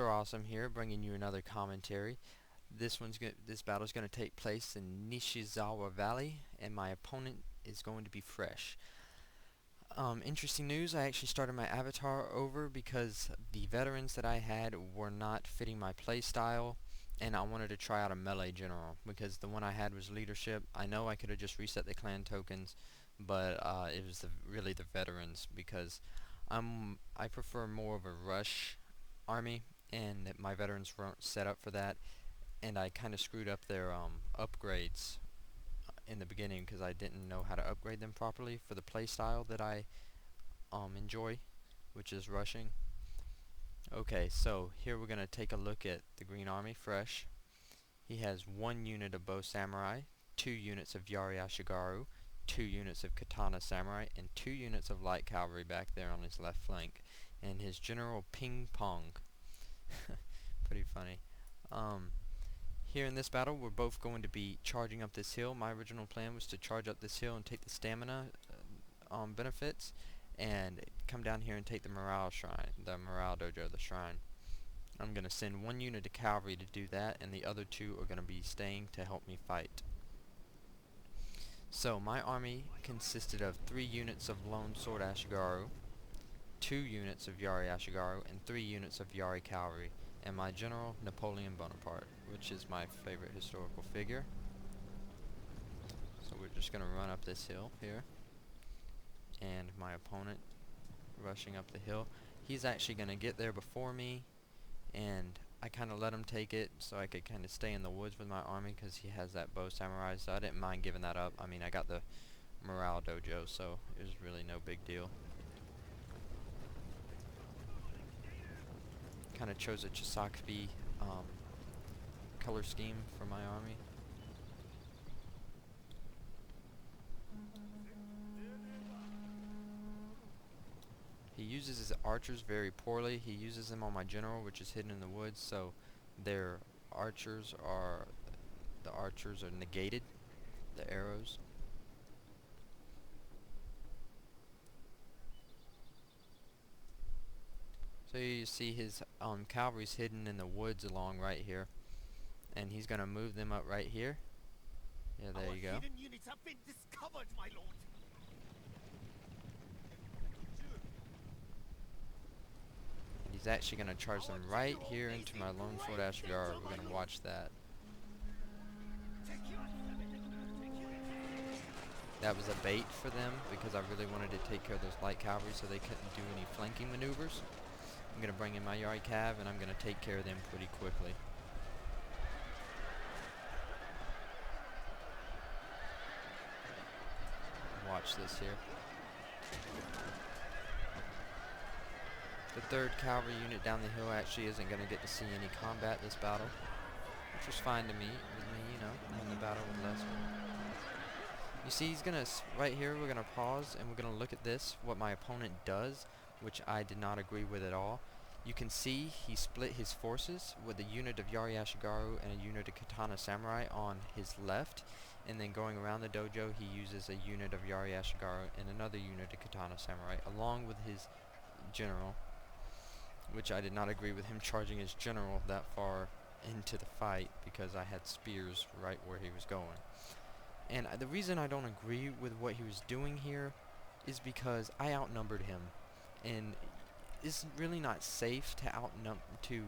Sir Awesome here, bringing you another commentary. This battle is going to take place in Nishizawa Valley, and my opponent is going to be Fresh. Interesting news, I actually started my avatar over because the veterans that I had were not fitting my playstyle, and I wanted to try out a melee general, because the one I had was leadership. I know I could have just reset the clan tokens, but it was really the veterans, because I prefer more of a rush army, and my veterans weren't set up for that, and I kind of screwed up their upgrades in the beginning because I didn't know how to upgrade them properly for the playstyle that I enjoy, which is rushing. Okay, so here we're going to take a look at the Green Army Fresh. He has 1 unit of Bow Samurai, 2 units of Yari Ashigaru, 2 units of Katana Samurai, and 2 units of Light Cavalry back there on his left flank. And his General Ping Pong. Pretty funny. Here in this battle, we're both going to be charging up this hill. My original plan was to charge up this hill and take the stamina benefits, and come down here and take the morale shrine, the morale dojo, the shrine. I'm going to send 1 unit of cavalry to do that, and the other 2 are going to be staying to help me fight. So my army consisted of 3 units of Lone Sword Ashigaru, 2 units of Yari Ashigaru, and 3 units of Yari Cavalry, and my general, Napoleon Bonaparte, which is my favorite historical figure. So we're just going to run up this hill here, and my opponent rushing up the hill. He's actually going to get there before me, and I kind of let him take it so I could kind of stay in the woods with my army because he has that Bow Samurai, so I didn't mind giving that up. I mean, I got the morale dojo, so it was really no big deal. Kind of chose a Chisakpi color scheme for my army. He uses his archers very poorly. He uses them on my general, which is hidden in the woods, so the archers are negated, the arrows. So you see his cavalry's hidden in the woods along right here, and he's gonna move them up right here. Yeah, there you go. Hidden units have been discovered, my lord. He's actually gonna charge them right here into my Lone Sword Ashigaru. We're gonna watch that. That was a bait for them because I really wanted to take care of those light cavalry so they couldn't do any flanking maneuvers. I'm going to bring in my Yari Cav, and I'm going to take care of them pretty quickly. Watch this here. The 3rd Cavalry unit down the hill actually isn't going to get to see any combat this battle, which was fine to me, you know, in the battle with less. You see, he's going to, right here, we're going to pause, and we're going to look at this, what my opponent does, which I did not agree with at all. You can see he split his forces with a unit of Yari Ashigaru and a unit of Katana Samurai on his left, and then going around the dojo he uses a unit of Yari Ashigaru and another unit of Katana Samurai along with his general, which I did not agree with him charging his general that far into the fight because I had spears right where he was going. And the reason I don't agree with what he was doing here is because I outnumbered him, and it's really not safe to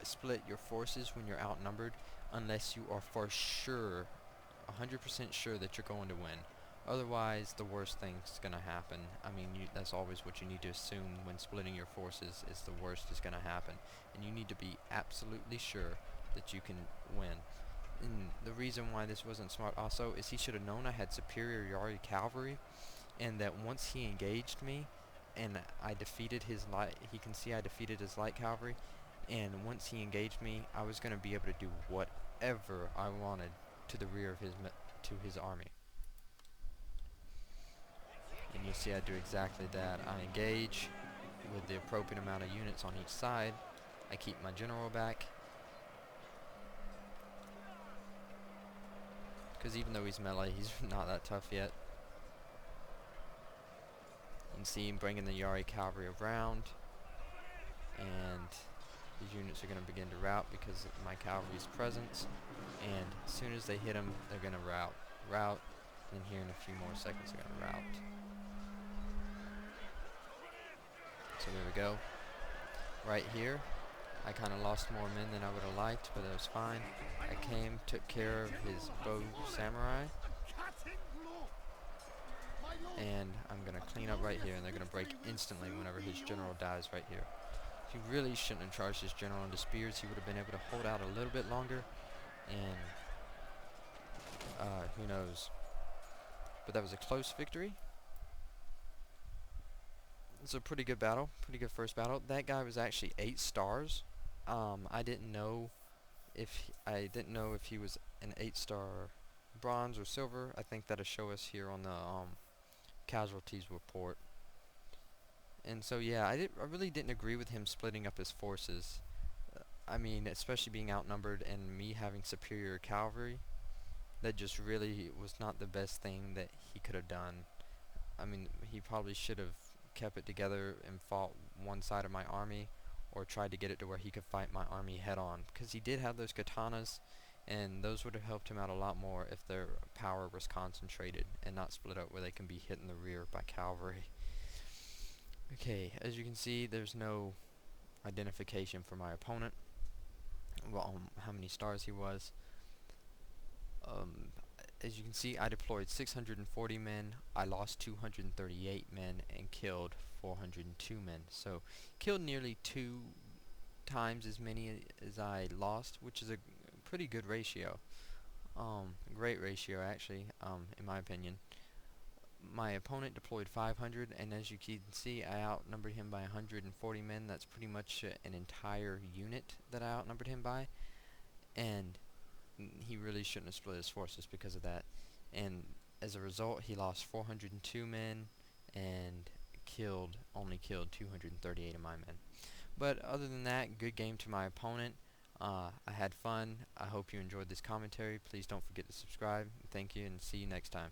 split your forces when you're outnumbered unless you are for sure, 100% sure that you're going to win. Otherwise, the worst thing's going to happen. I mean, that's always what you need to assume when splitting your forces, is the worst is going to happen. And you need to be absolutely sure that you can win. And the reason why this wasn't smart also is he should have known I had superior Yari cavalry, and that once he engaged me and I defeated his he can see I defeated his light cavalry, and once he engaged me I was going to be able to do whatever I wanted to the rear of his army. And you see I do exactly that. I engage with the appropriate amount of units on each side. I keep my general back, because even though he's melee, he's not that tough yet. You can see him bringing the Yari cavalry around, and These units are going to begin to rout because of my cavalry's presence, and as soon as they hit them, they're going to rout, and here in a few more seconds they're going to rout. So there we go. Right here, I kind of lost more men than I would have liked, but it was fine. I came, took care of his bow samurai, and I'm going to clean up right here, and they're going to break instantly whenever his general dies right here. He really shouldn't have charged his general into spears. He would have been able to hold out a little bit longer, and who knows. But that was a close victory. It's a pretty good battle, pretty good first battle. That guy was actually 8 stars. I didn't know if he was an 8-star bronze or silver. I think that'll show us here on the casualties report. And so yeah, I really didn't agree with him splitting up his forces. I mean, especially being outnumbered and me having superior cavalry, that just really was not the best thing that he could have done. I mean, he probably should have kept it together and fought one side of my army, or tried to get it to where he could fight my army head on, because he did have those katanas, and those would have helped him out a lot more if their power was concentrated and not split up where they can be hit in the rear by cavalry. Okay, as you can see, there's no identification for my opponent, well, how many stars he was. As you can see, I deployed 640 men, I lost 238 men, and killed 402 men. So, killed nearly 2 times as many as I lost, which is a pretty good ratio. Great ratio, actually, in my opinion. My opponent deployed 500, and as you can see, I outnumbered him by 140 men. That's pretty much an entire unit that I outnumbered him by, and he really shouldn't have split his forces because of that. And as a result, he lost 402 men and only killed 238 of my men. But other than that, good game to my opponent. I had fun. I hope you enjoyed this commentary. Please don't forget to subscribe. Thank you, and see you next time.